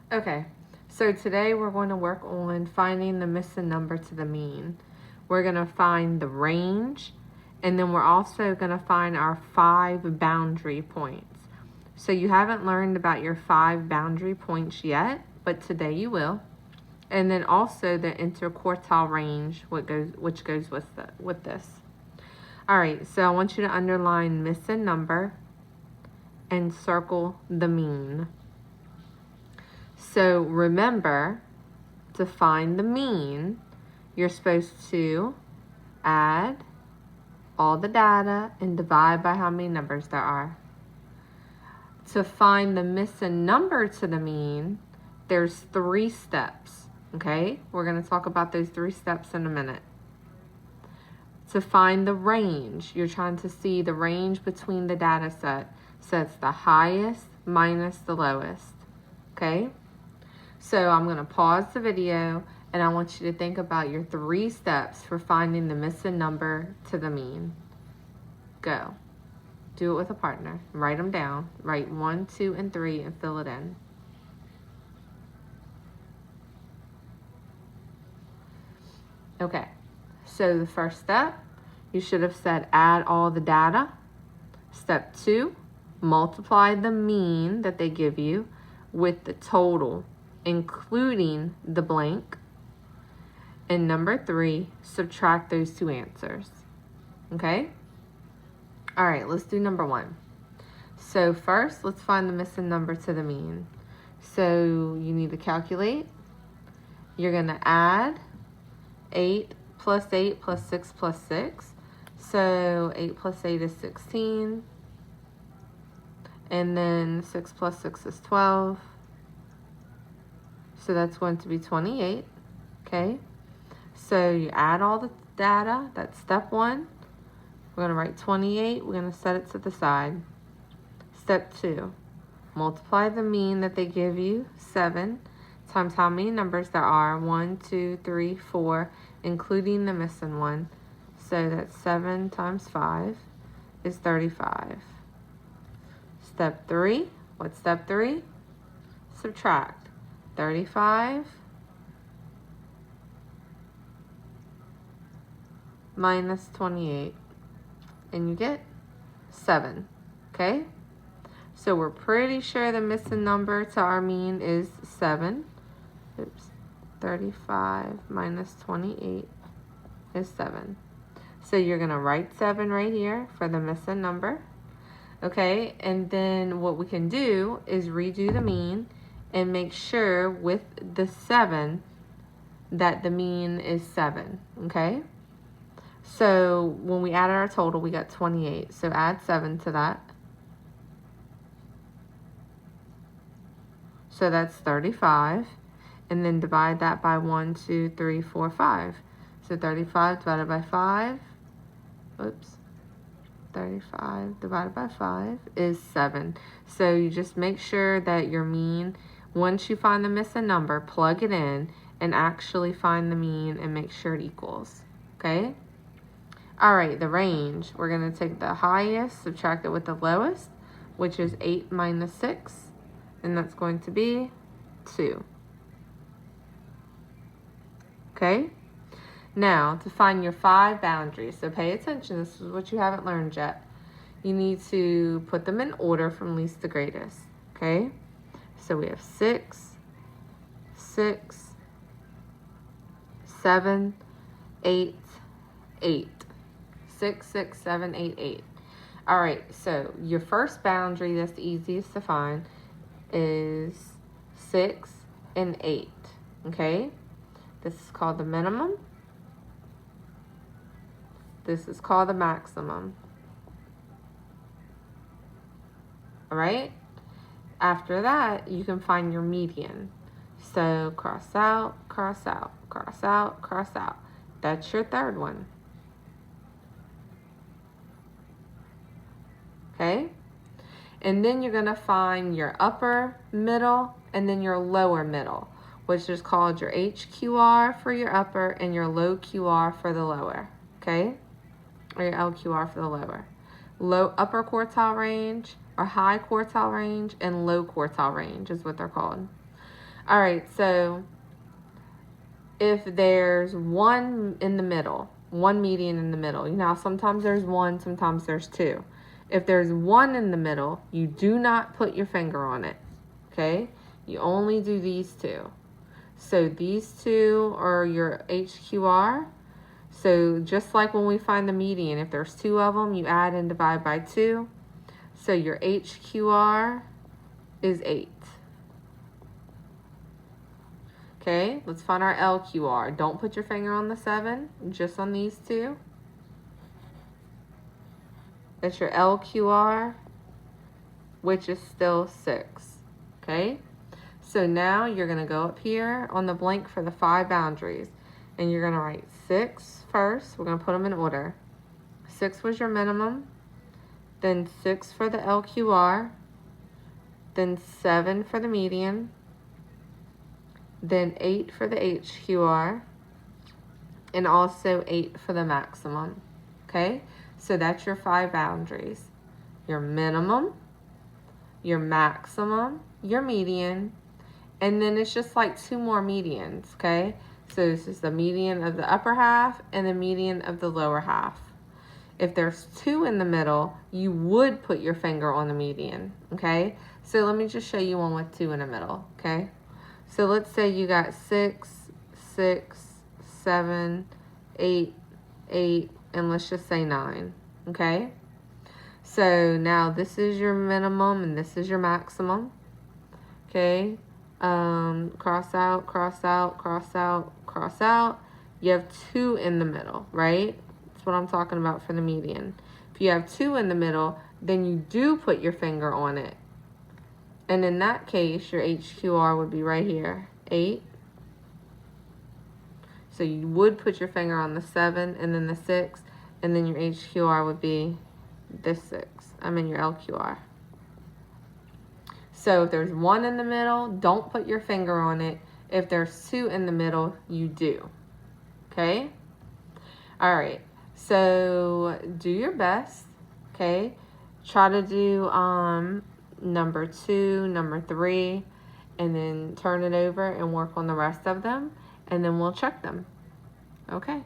Okay, so today we're going to work on finding the missing number to the mean. We're going to find the range, and then we're also going to find our 5 boundary points. So you haven't learned about your 5 boundary points yet, but today you will. And then also the interquartile range, which goes with this. All right, so I want you to underline missing number and circle the mean. So remember, to find the mean, you're supposed to add all the data and divide by how many numbers there are. To find the missing number to the mean, there's 3 steps, okay? We're going to talk about those 3 steps in a minute. To find the range, you're trying to see the range between the data set. So it's the highest minus the lowest, okay? So I'm going to pause the video and I want you to think about your 3 steps for finding the missing number to the mean. Go. Do it with a partner. Write them down. Write 1, 2, and 3 and fill it in. Okay. So the first step, you should have said add all the data. Step 2, multiply the mean that they give you with the total, including the blank. And number 3, subtract those 2 answers. Okay? All right, let's do number 1. So first, let's find the missing number to the mean. So you need to calculate. You're going to add 8 plus 8 plus 6 plus 6. So 8 plus 8 is 16. And then 6 plus 6 is 12. So that's going to be 28. Okay? So you add all the data. That's step 1. We're going to write 28. We're going to set it to the side. Step 2. Multiply the mean that they give you, 7, times how many numbers there are, 1, 2, 3, 4, including the missing one. So that's 7 times 5 is 35. Step 3. What's step 3? Subtract 35 minus 28. And you get 7, okay? So we're pretty sure the missing number to our mean is 7. Oops, 35 minus 28 is 7. So you're gonna write 7 right here for the missing number, okay? And then what we can do is redo the mean and make sure with the 7 that the mean is 7, okay? So when we added our total, we got 28. So add 7 to that. So that's 35. And then divide that by 1, 2, 3, 4, 5. So 35 divided by 5. Oops. 35 divided by 5 is 7. So you just make sure that your mean, once you find the missing number, plug it in and actually find the mean and make sure it equals. Okay? All right, the range. We're going to take the highest, subtract it with the lowest, which is 8 minus 6. And that's going to be 2. Okay? Now, to find your 5 boundaries, so pay attention, this is what you haven't learned yet. You need to put them in order from least to greatest, okay? So we have 6, 6, 7, 8, 8. 6, 6, 7, 8, 8. All right, so your first boundary that's the easiest to find is 6 and 8, okay? This is called the minimum. This is called the maximum. All right? After that, you can find your median. So cross out, cross out, cross out, cross out. That's your third one. Okay? And then you're going to find your upper middle and then your lower middle, which is called your HQR for your upper and your low QR for the lower. Okay? Or your LQR for the lower. Low upper quartile range or high quartile range and low quartile range is what they're called. All right, so if there's one in the middle, one median in the middle, sometimes there's one, sometimes there's two. If there's one in the middle, you do not put your finger on it, okay? You only do these two. So these two are your HQR. So just like when we find the median, if there's two of them, you add and divide by 2. So your HQR is 8. Okay, let's find our LQR. Don't put your finger on the 7, just on these two. That's your LQR, which is still 6. Okay, so now you're going to go up here on the blank for the 5 boundaries, and you're going to write 6 first. We're going to put them in order. 6 was your minimum, then 6 for the LQR, then 7 for the median, then 8 for the HQR, and also 8 for the maximum. Okay, so that's your 5 boundaries. Your minimum, your maximum, your median, and then it's just like 2 more medians, okay? So this is the median of the upper half and the median of the lower half. If there's 2 in the middle, you would put your finger on the median, okay? So let me just show you one with 2 in the middle, okay? So let's say you got 6, 6, 7, 8, 8, and let's just say 9, okay? So now this is your minimum and this is your maximum, okay? Cross out, cross out, cross out, cross out. You have 2 in the middle, right? That's what I'm talking about for the median. If you have 2 in the middle, then you do put your finger on it. And in that case, your HQR would be right here, 8. So you would put your finger on the 7 and then the 6, and then your HQR would be this 6. Your LQR. So if there's 1 in the middle, don't put your finger on it. If there's 2 in the middle, you do. Okay? All right. So do your best. Okay? Try to do number 2, number 3, and then turn it over and work on the rest of them, and then we'll check them. Okay.